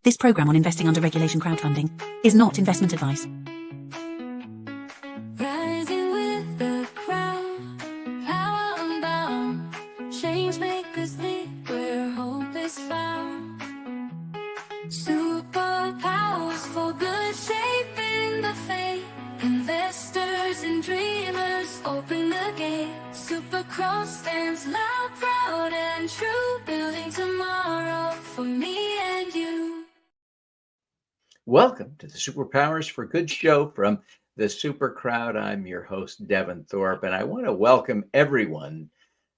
This program on investing under regulation crowdfunding is not investment advice. Rising with the crowd, power unbound, change makers lead where hope is found. Superpowers for good, shaping the fate. Investors and dreamers open the gate. Supercross stands loud, proud and true, building tomorrow for me and you. Welcome to the Superpowers for Good show from the Super Crowd. I'm your host, Devin Thorpe, and I want to welcome everyone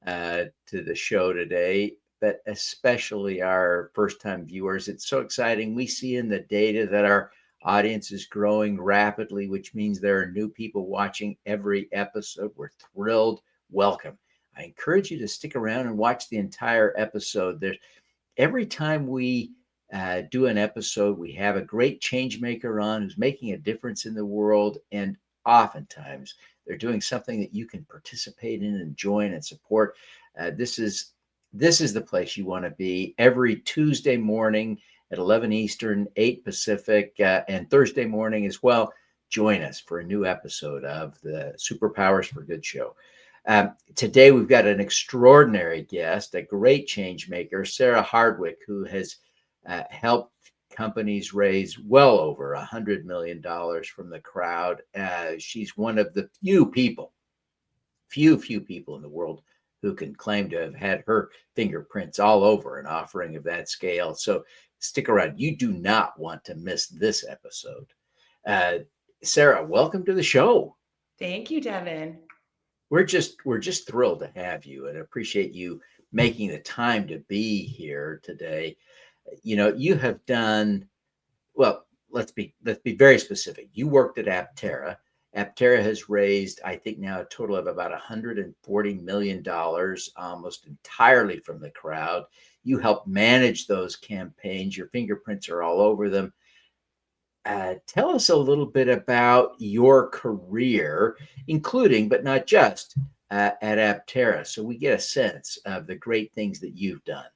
to the show today, but especially our first-time viewers. It's so exciting. We see in the data that our audience is growing rapidly, which means there are new people watching every episode. We're thrilled. Welcome. I encourage you to stick around and watch the entire episode. Every time we do an episode, we have a great change maker on who's making a difference in the world, and oftentimes they're doing something that you can participate in and join and support. This is the place you want to be. Every Tuesday morning at 11 Eastern, 8 Pacific, and Thursday morning as well. Join us for a new episode of the Superpowers for Good show. Today we've got an extraordinary guest, a great change maker, Sarah Hardwick, who has helped companies raise well over $100 million from the crowd. She's one of the few people in the world who can claim to have had her fingerprints all over an offering of that scale. So stick around. You do not want to miss this episode. Sarah, welcome to the show. Thank you, Devin. We're just thrilled to have you and appreciate you making the time to be here today. You know, you have done well. Let's be very specific. You worked at Aptera. Aptera has raised, I think, now a total of about $140 million, almost entirely from the crowd. You help manage those campaigns. Your fingerprints are all over them. Tell us a little bit about your career, including, but not just, at Aptera, so we get a sense of the great things that you've done.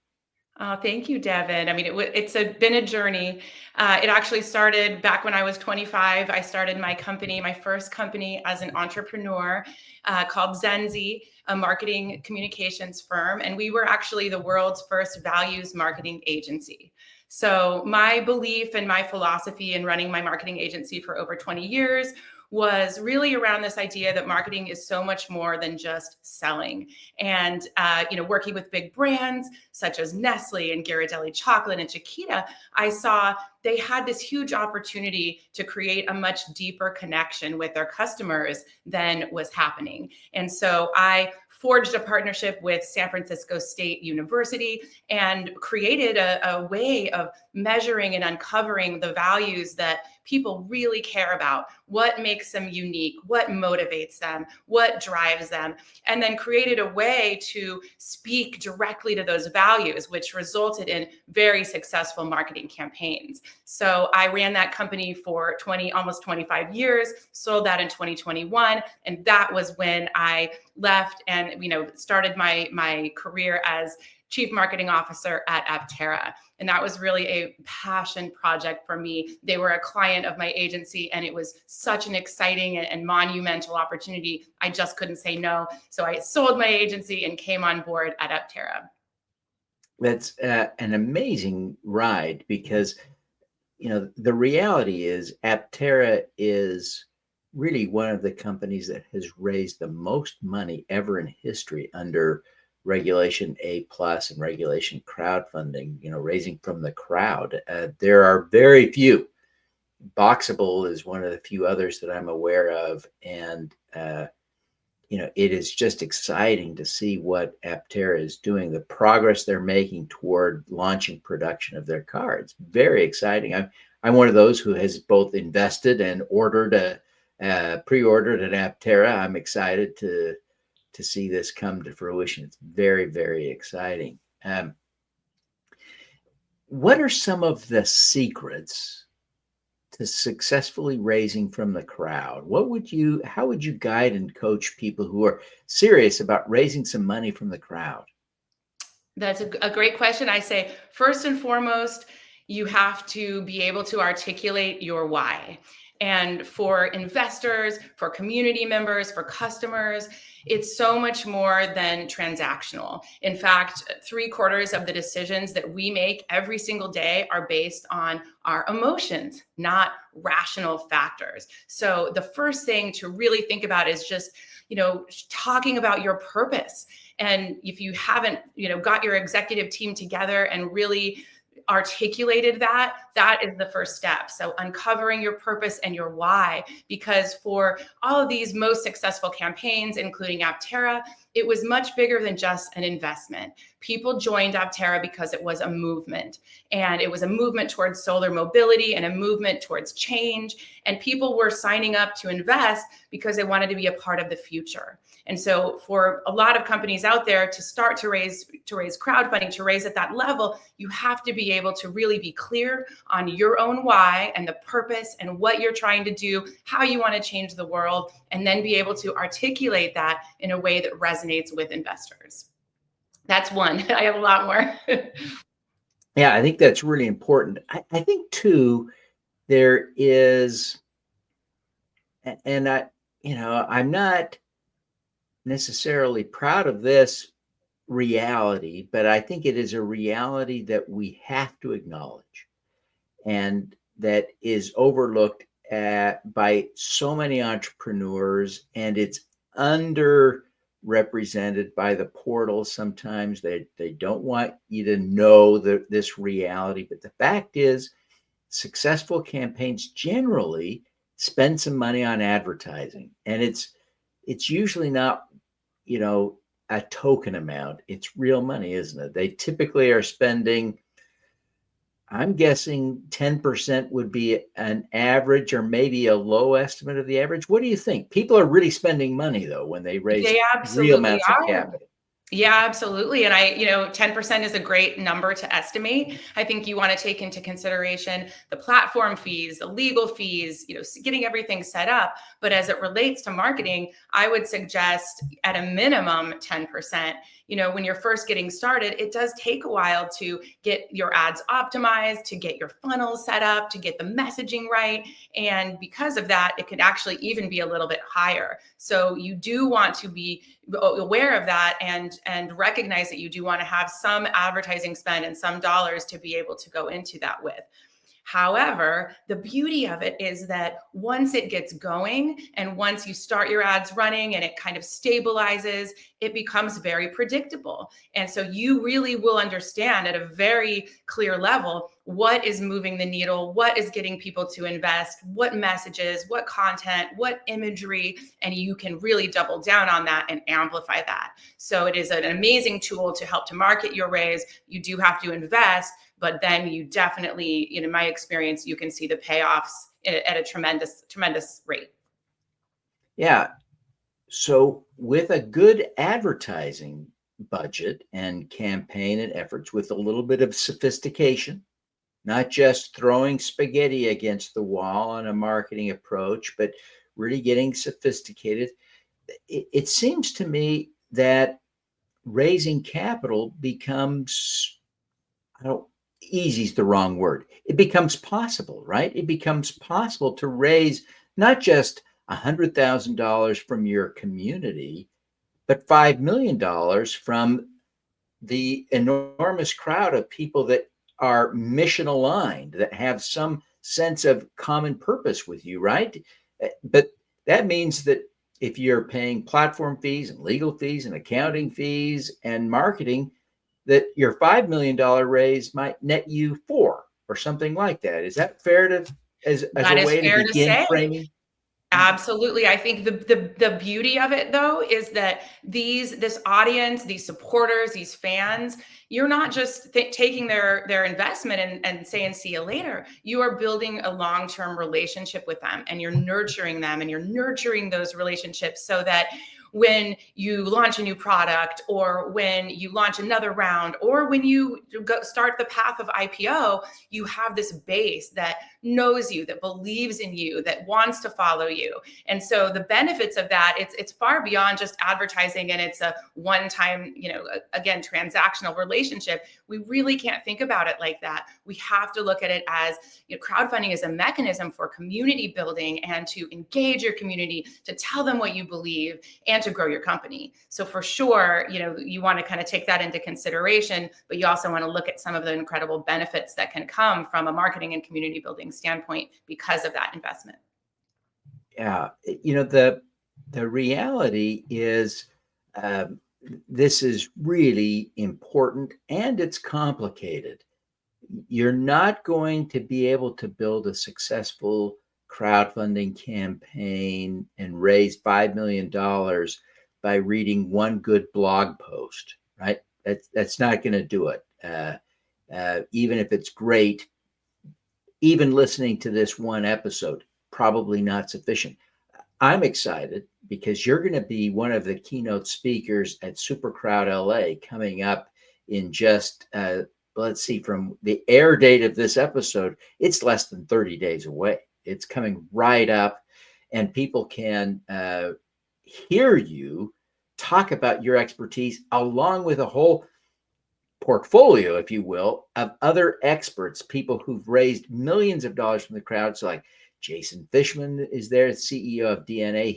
Thank you, Devin. I mean, it's been a journey. It actually started back when I was 25. I started my first company as an entrepreneur called Zenzi, a marketing communications firm. And we were actually the world's first values marketing agency. So my belief and my philosophy in running my marketing agency for over 20 years was really around this idea that marketing is so much more than just selling. And, working with big brands such as Nestle and Ghirardelli Chocolate and Chiquita, I saw they had this huge opportunity to create a much deeper connection with their customers than was happening. And so I forged a partnership with San Francisco State University and created a way of measuring and uncovering the values that people really care about, what makes them unique, what motivates them, what drives them, and then created a way to speak directly to those values, which resulted in very successful marketing campaigns. So I ran that company for almost 25 years, sold that in 2021, and that was when I left and started my career as Chief Marketing Officer at Aptera. And that was really a passion project for me. They were a client of my agency, and it was such an exciting and monumental opportunity. I just couldn't say no. So I sold my agency and came on board at Aptera. That's an amazing ride because, the reality is Aptera is really one of the companies that has raised the most money ever in history under Regulation A+ and Regulation crowdfunding, raising from the crowd. There are very few. Boxable is one of the few others that I'm aware of. And, it is just exciting to see what Aptera is doing, the progress they're making toward launching production of their cards. Very exciting. I'm one of those who has both invested and pre-ordered at Aptera. I'm excited to see this come to fruition. It's very, very exciting. What are some of the secrets to successfully raising from the crowd? How would you guide and coach people who are serious about raising some money from the crowd? That's a great question. I say, first and foremost, you have to be able to articulate your why. And for investors, for community members, for customers, it's so much more than transactional. In fact, 3/4 of the decisions that we make every single day are based on our emotions, not rational factors. So the first thing to really think about is just, talking about your purpose. And if you haven't, got your executive team together and really articulated that, that is the first step. So uncovering your purpose and your why, because for all of these most successful campaigns, including Aptera, it was much bigger than just an investment. People joined Aptera because it was a movement, and it was a movement towards solar mobility and a movement towards change. And people were signing up to invest because they wanted to be a part of the future. And so for a lot of companies out there to start to raise crowdfunding, to raise at that level, you have to be able to really be clear on your own why and the purpose and what you're trying to do, how you want to change the world, and then be able to articulate that in a way that resonates with investors. That's one. I have a lot more. Yeah, I think that's really important. I think too, there is, and I'm not necessarily proud of this reality, but I think it is a reality that we have to acknowledge, and that is overlooked by so many entrepreneurs, and it's underrepresented by the portals. Sometimes they don't want you to know this reality, but the fact is, successful campaigns generally spend some money on advertising, and it's usually not, a token amount. It's real money, isn't it? They typically are spending, I'm guessing 10% would be an average, or maybe a low estimate of the average. What do you think? People are really spending money though when they raise real amounts of capital. Yeah, absolutely. And 10% is a great number to estimate. I think you want to take into consideration the platform fees, the legal fees, getting everything set up. But as it relates to marketing, I would suggest at a minimum 10%. When you're first getting started, it does take a while to get your ads optimized, to get your funnel set up, to get the messaging right. And because of that, it could actually even be a little bit higher. So you do want to be aware of that and recognize that you do want to have some advertising spend and some dollars to be able to go into that with. However, the beauty of it is that once it gets going and once you start your ads running and it kind of stabilizes, it becomes very predictable. And so you really will understand at a very clear level what is moving the needle, what is getting people to invest, what messages, what content, what imagery, and you can really double down on that and amplify that. So it is an amazing tool to help to market your raise. You do have to invest, but then you definitely, in my experience, you can see the payoffs at a tremendous, tremendous rate. Yeah. So with a good advertising budget and campaign and efforts, with a little bit of sophistication, not just throwing spaghetti against the wall on a marketing approach, but really getting sophisticated, it seems to me that raising capital becomes, easy is the wrong word. It becomes possible, right? It becomes possible to raise not just $100,000 from your community, but $5 million from the enormous crowd of people that are mission aligned, that have some sense of common purpose with you, right? But that means that if you're paying platform fees and legal fees and accounting fees and marketing, that your $5 million raise might net you $4 or something like that. Is that fair to, as a way to begin framing? Absolutely. I think the beauty of it, though, is that this audience, these supporters, these fans, you're not just taking their investment and saying, see you later. You are building a long-term relationship with them, and you're nurturing them, and you're nurturing those relationships so that when you launch a new product, or when you launch another round, or when you start the path of IPO, you have this base that knows you, that believes in you, that wants to follow you. And so the benefits of that, it's far beyond just advertising, and it's a one-time, again, transactional relationship. We really can't think about it like that. We have to look at it as, crowdfunding is a mechanism for community building and to engage your community, to tell them what you believe, and to grow your company. So for sure, you want to kind of take that into consideration, but you also want to look at some of the incredible benefits that can come from a marketing and community building standpoint because of that investment. Yeah, the reality is this is really important, and it's complicated. You're not going to be able to build a successful crowdfunding campaign and raise $5 million by reading one good blog post, right? That's not going to do it. Even if it's great, even listening to this one episode, probably not sufficient. I'm excited because you're going to be one of the keynote speakers at SuperCrowd LA coming up in just, let's see, from the air date of this episode, it's less than 30 days away. It's coming right up, and people can hear you talk about your expertise along with a whole portfolio, if you will, of other experts, people who've raised millions of dollars from the crowd. So like Jason Fishman is there, CEO of DNA.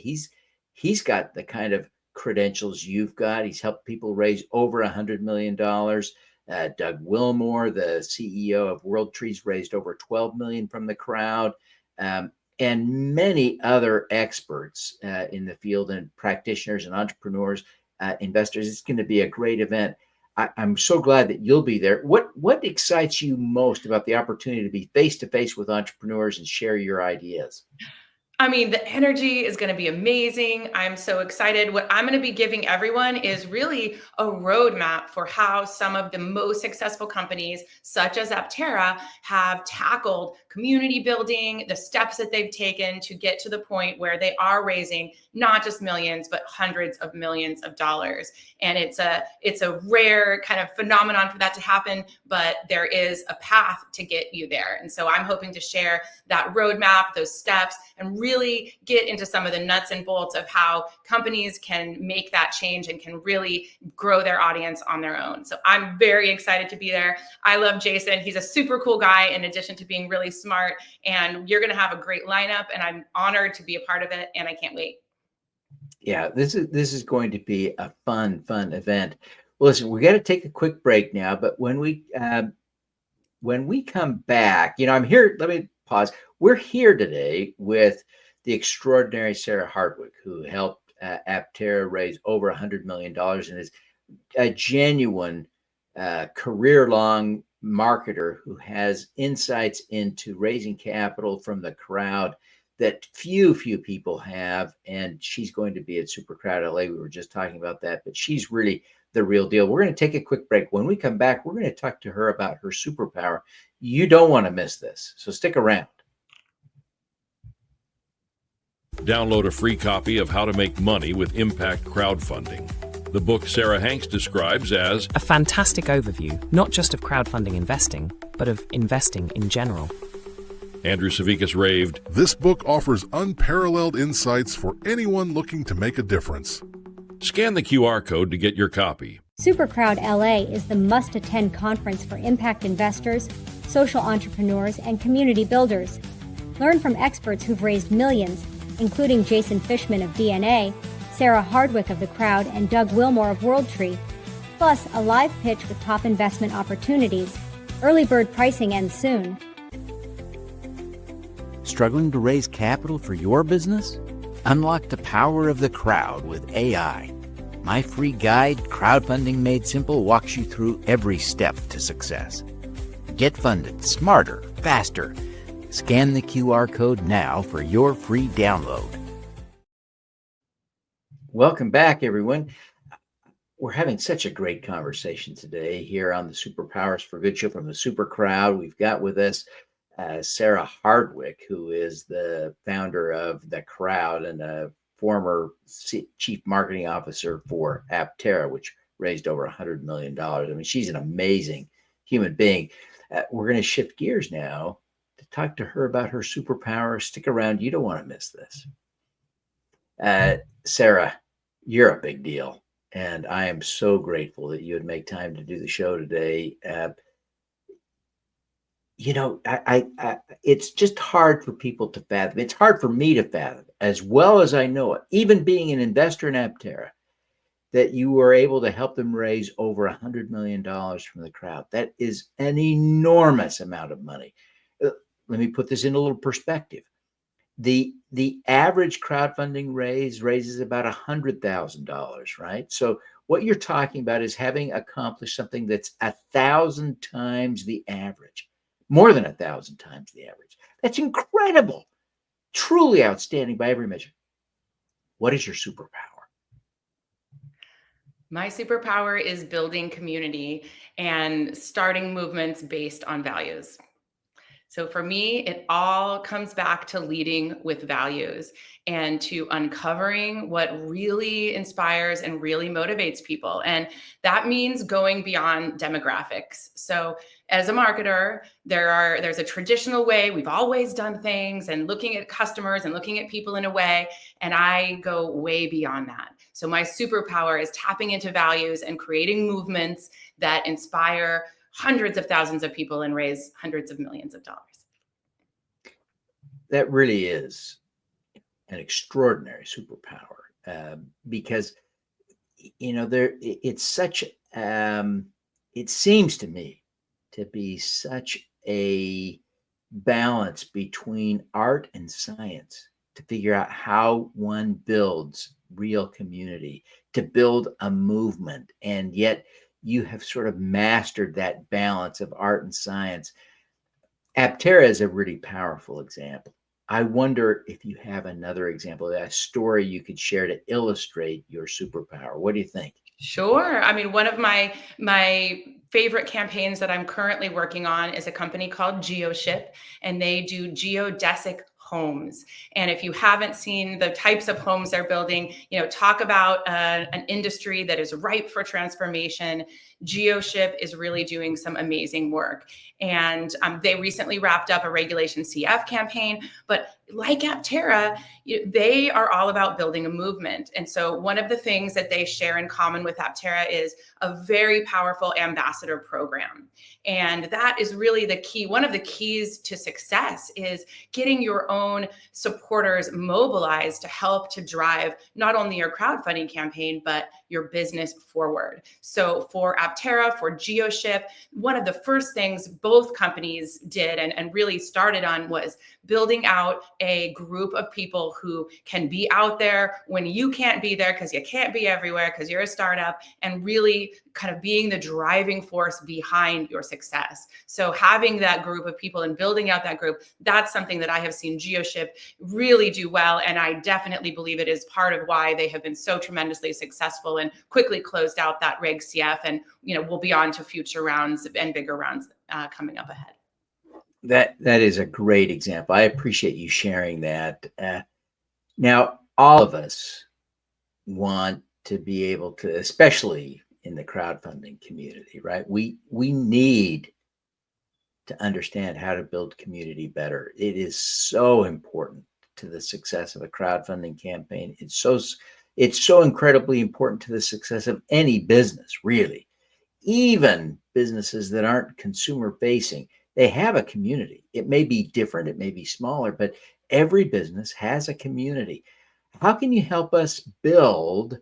He's got the kind of credentials you've got. He's helped people raise over $100 million. Doug Wilmore, the CEO of World Trees, raised over 12 million from the crowd, and many other experts in the field, and practitioners and entrepreneurs, investors. It's going to be a great event. I'm so glad that you'll be there. What excites you most about the opportunity to be face to face with entrepreneurs and share your ideas? I mean, the energy is going to be amazing. I'm so excited. What I'm going to be giving everyone is really a roadmap for how some of the most successful companies, such as Aptera, have tackled community building, the steps that they've taken to get to the point where they are raising not just millions, but hundreds of millions of dollars. And it's a rare kind of phenomenon for that to happen, but there is a path to get you there. And so I'm hoping to share that roadmap, those steps, and really get into some of the nuts and bolts of how companies can make that change and can really grow their audience on their own. So I'm very excited to be there. I love Jason. He's a super cool guy in addition to being really smart, and you're going to have a great lineup, and I'm honored to be a part of it, and I can't wait. Yeah, this is going to be a fun event. Well, listen, we got to take a quick break now, but when we come back, I'm here. Let me pause. We're here today with the extraordinary Sarah Hardwick, who helped Aptera raise over $100 million and is a genuine career-long marketer who has insights into raising capital from the crowd that few people have. And she's going to be at SuperCrowd LA. We were just talking about that, but she's really the real deal. We're going to take a quick break. When we come back, we're going to talk to her about her superpower. You don't want to miss this, so stick around. Download a free copy of How to Make Money with Impact Crowdfunding, the book Sarah Hanks describes as a fantastic overview, not just of crowdfunding investing, but of investing in general. Andrew Savickas raved, "This book offers unparalleled insights for anyone looking to make a difference." Scan the QR code to get your copy. SuperCrowd LA is the must-attend conference for impact investors, social entrepreneurs, and community builders. Learn from experts who've raised millions, including Jason Fishman of DNA, Sarah Hardwick of The Crowd, and Doug Wilmore of World Tree, plus a live pitch with top investment opportunities. Early bird pricing ends soon. Struggling to raise capital for your business? Unlock the power of the crowd with AI. My free guide, Crowdfunding Made Simple, walks you through every step to success. Get funded smarter, faster. Scan the QR code now for your free download. Welcome back, everyone. We're having such a great conversation today here on the Superpowers for Good show from the Super Crowd. We've got with us Sarah Hardwick, who is the founder of The Crowd and a former chief marketing officer for Aptera, which raised over $100 million. I mean, she's an amazing human being. We're going to shift gears now to talk to her about her superpower. Stick around. You don't want to miss this. Sarah, you're a big deal. And I am so grateful that you would make time to do the show today. It's just hard for people to fathom. It's hard for me to fathom, as well as I know it, even being an investor in Aptera, that you were able to help them raise over $100 million from the crowd. That is an enormous amount of money. Let me put this in a little perspective. The average crowdfunding raises about $100,000, right? So what you're talking about is having accomplished something that's 1,000 times the average, more than 1,000 times the average. That's incredible, truly outstanding by every measure. What is your superpower? My superpower is building community and starting movements based on values. So for me, it all comes back to leading with values and to uncovering what really inspires and really motivates people. And that means going beyond demographics. So as a marketer, there's a traditional way we've always done things and looking at customers and looking at people in a way, and I go way beyond that. So my superpower is tapping into values and creating movements that inspire hundreds of thousands of people and raise hundreds of millions of dollars. That really is an extraordinary superpower, because it seems to me to be such a balance between art and science to figure out how one builds real community, to build a movement, and yet you have sort of mastered that balance of art and science. Aptera is a really powerful example. I wonder if you have another example, a story you could share to illustrate your superpower. What do you think? Sure. I mean, one of my favorite campaigns that I'm currently working on is a company called GeoShip, and they do geodesic homes. And if you haven't seen the types of homes they're building, talk about an industry that is ripe for transformation. GeoShip is really doing some amazing work. And they recently wrapped up a Regulation CF campaign, but like Aptera, they are all about building a movement. And so one of the things that they share in common with Aptera is a very powerful ambassador program. And that is really the key. One of the keys to success is getting your own supporters mobilized to help to drive not only your crowdfunding campaign, but your business forward. So for Aptera, for GeoShip, one of the first things both companies did and really started on was building out a group of people who can be out there when you can't be there because you can't be everywhere because you're a startup, and really kind of being the driving force behind your success. So having that group of people and building out that group, that's something that I have seen GeoShip really do well. And I definitely believe it is part of why they have been so tremendously successful and quickly closed out that Reg CF. And, we'll be on to future rounds and bigger rounds coming up ahead. That is a great example. I appreciate you sharing that. Now, all of us want to be able to, especially in the crowdfunding community, right? We need to understand how to build community better. It is so important to the success of a crowdfunding campaign. It's so incredibly important to the success of any business, really. Even businesses that aren't consumer facing, they have a community. It may be different, it may be smaller, but every business has a community. How can you help us build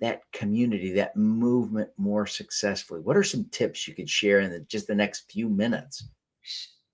that community, that movement more successfully? What are some tips you could share in just the next few minutes?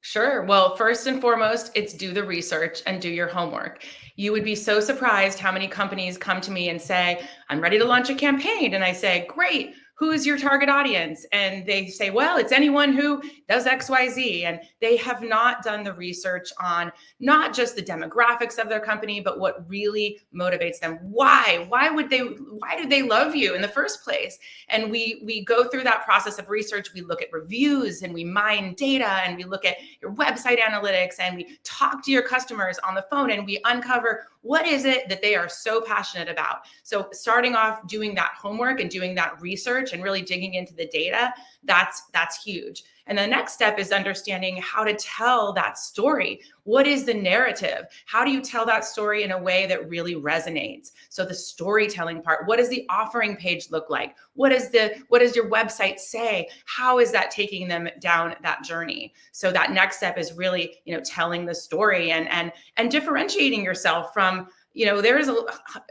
Sure. Well, first and foremost, it's do the research and do your homework. You would be so surprised how many companies come to me and say, I'm ready to launch a campaign. And I say, great. Who is your target audience? And they say, well, it's anyone who does XYZ. And they have not done the research on not just the demographics of their company, but what really motivates them. Why do they love you in the first place? And we go through that process of research. We look at reviews and we mine data and we look at your website analytics and we talk to your customers on the phone and we uncover What is it that they are so passionate about? So starting off doing that homework and doing that research and really digging into the data, that's huge. And the next step is understanding how to tell that story. What is the narrative? How do you tell that story in a way that really resonates? So the storytelling part, what does the offering page look like? What does your website say? How is that taking them down that journey? So that next step is really, telling the story and differentiating yourself from, there's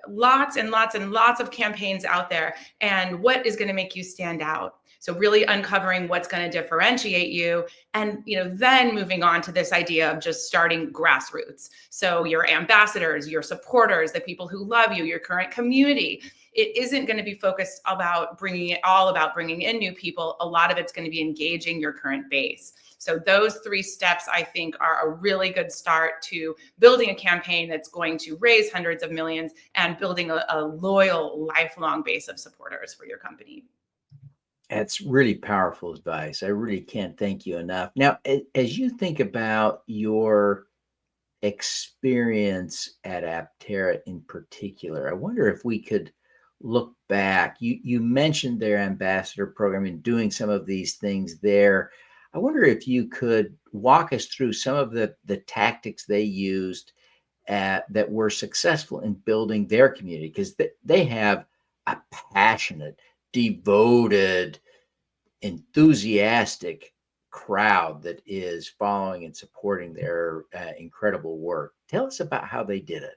lots and lots and lots of campaigns out there, and what is going to make you stand out. So really uncovering what's going to differentiate you, and then moving on to this idea of just starting grassroots. So your ambassadors, your supporters, the people who love you, your current community. It isn't going to be focused about bringing in new people. A lot of it's going to be engaging your current base. So those 3 steps, I think, are a really good start to building a campaign that's going to raise hundreds of millions and building a loyal, lifelong base of supporters for your company. That's really powerful advice. I really can't thank you enough. Now, as you think about your experience at Aptera in particular, I wonder if we could look back. You mentioned their ambassador program and doing some of these things there. I wonder if you could walk us through some of the tactics they used that were successful in building their community, because they have a passionate, devoted, enthusiastic crowd that is following and supporting their incredible work. Tell us about how they did it.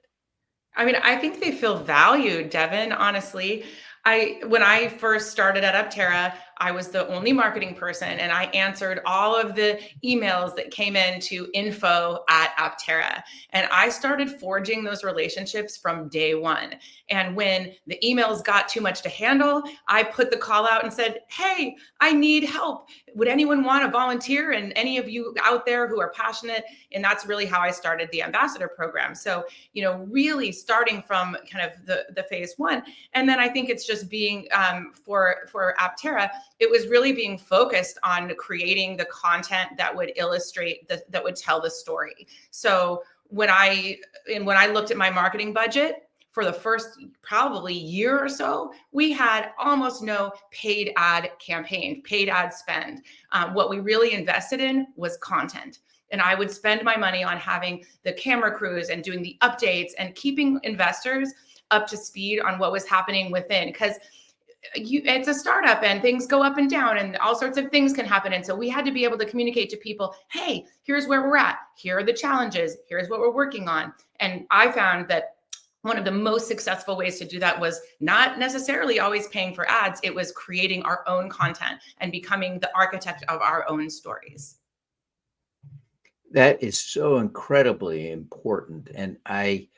I mean, I think they feel valued, Devin, honestly. When I first started at Aptera, I was the only marketing person, and I answered all of the emails that came in to info@Aptera. And I started forging those relationships from day one. And when the emails got too much to handle, I put the call out and said, hey, I need help. Would anyone want to volunteer? And any of you out there who are passionate? And that's really how I started the ambassador program. So, really starting from kind of the phase 1. And then I think it's just being for Aptera, it was really being focused on creating the content that would illustrate that would tell the story. So when I looked at my marketing budget for the first probably year or so, we had almost no paid ad spend. What we really invested in was content. And I would spend my money on having the camera crews and doing the updates and keeping investors up to speed on what was happening within, because it's a startup and things go up and down and all sorts of things can happen. And so we had to be able to communicate to people, hey, here's where we're at. Here are the challenges. Here's what we're working on. And I found that one of the most successful ways to do that was not necessarily always paying for ads. It was creating our own content and becoming the architect of our own stories. That is so incredibly important. And I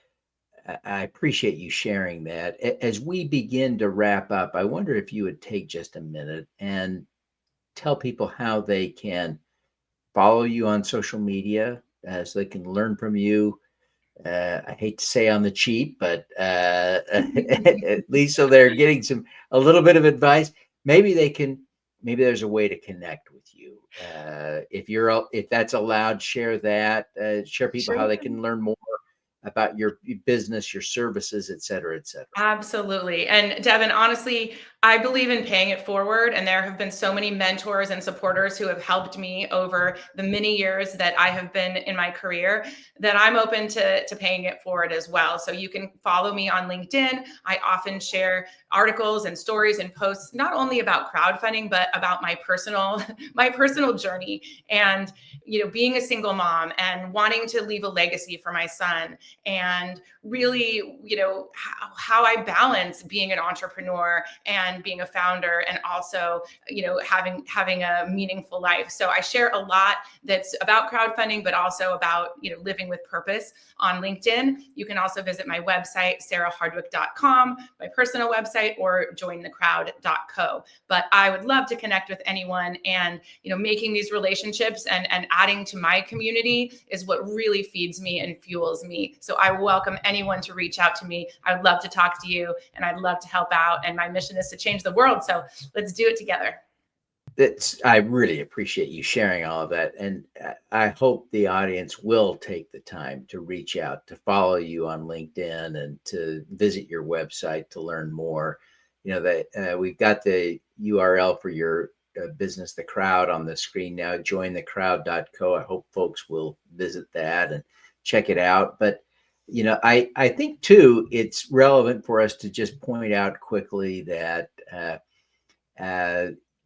appreciate you sharing that. As we begin to wrap up, I wonder if you would take just a minute and tell people how they can follow you on social media, so they can learn from you. I hate to say on the cheap, but at least so they're getting a little bit of advice. Maybe there's a way to connect with you. If that's allowed, share that. Share people how they can learn more about your business, your services, et cetera, et cetera. Absolutely. And Devin, honestly, I believe in paying it forward. And there have been so many mentors and supporters who have helped me over the many years that I have been in my career, that I'm open to paying it forward as well. So you can follow me on LinkedIn. I often share articles and stories and posts, not only about crowdfunding, but about my personal journey and, being a single mom and wanting to leave a legacy for my son, and really, how I balance being an entrepreneur and being a founder, and also, having a meaningful life. So I share a lot that's about crowdfunding, but also about, living with purpose on LinkedIn. You can also visit my website, sarahhardwick.com, my personal website, or jointhecrowd.co. But I would love to connect with anyone, and, making these relationships and adding to my community is what really feeds me and fuels me. So I welcome anyone to reach out to me. I'd love to talk to you, and I'd love to help out. And my mission is to change the world. So let's do it together. I really appreciate you sharing all of that. And I hope the audience will take the time to reach out, to follow you on LinkedIn, and to visit your website to learn more. That we've got the URL for your business, The Crowd, on the screen now, jointhecrowd.co. I hope folks will visit that and check it out. But, I think too, it's relevant for us to just point out quickly that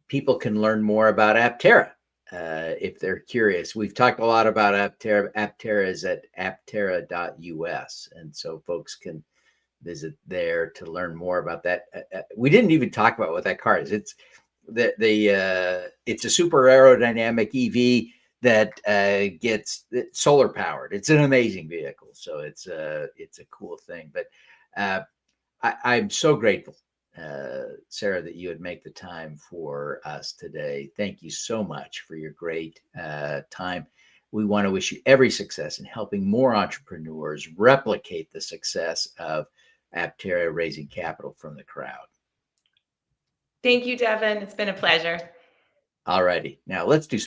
people can learn more about Aptera if they're curious. We've talked a lot about Aptera. Aptera is at aptera.us. And so folks can visit there to learn more about that. We didn't even talk about what that car is. It's it's a super aerodynamic EV that gets solar powered. It's an amazing vehicle. So it's a cool thing. But I'm so grateful, Sarah, that you would make the time for us today. Thank you so much for your great time. We want to wish you every success in helping more entrepreneurs replicate the success of Aptera raising capital from the crowd. Thank you, Devin. It's been a pleasure. All righty. Now let's do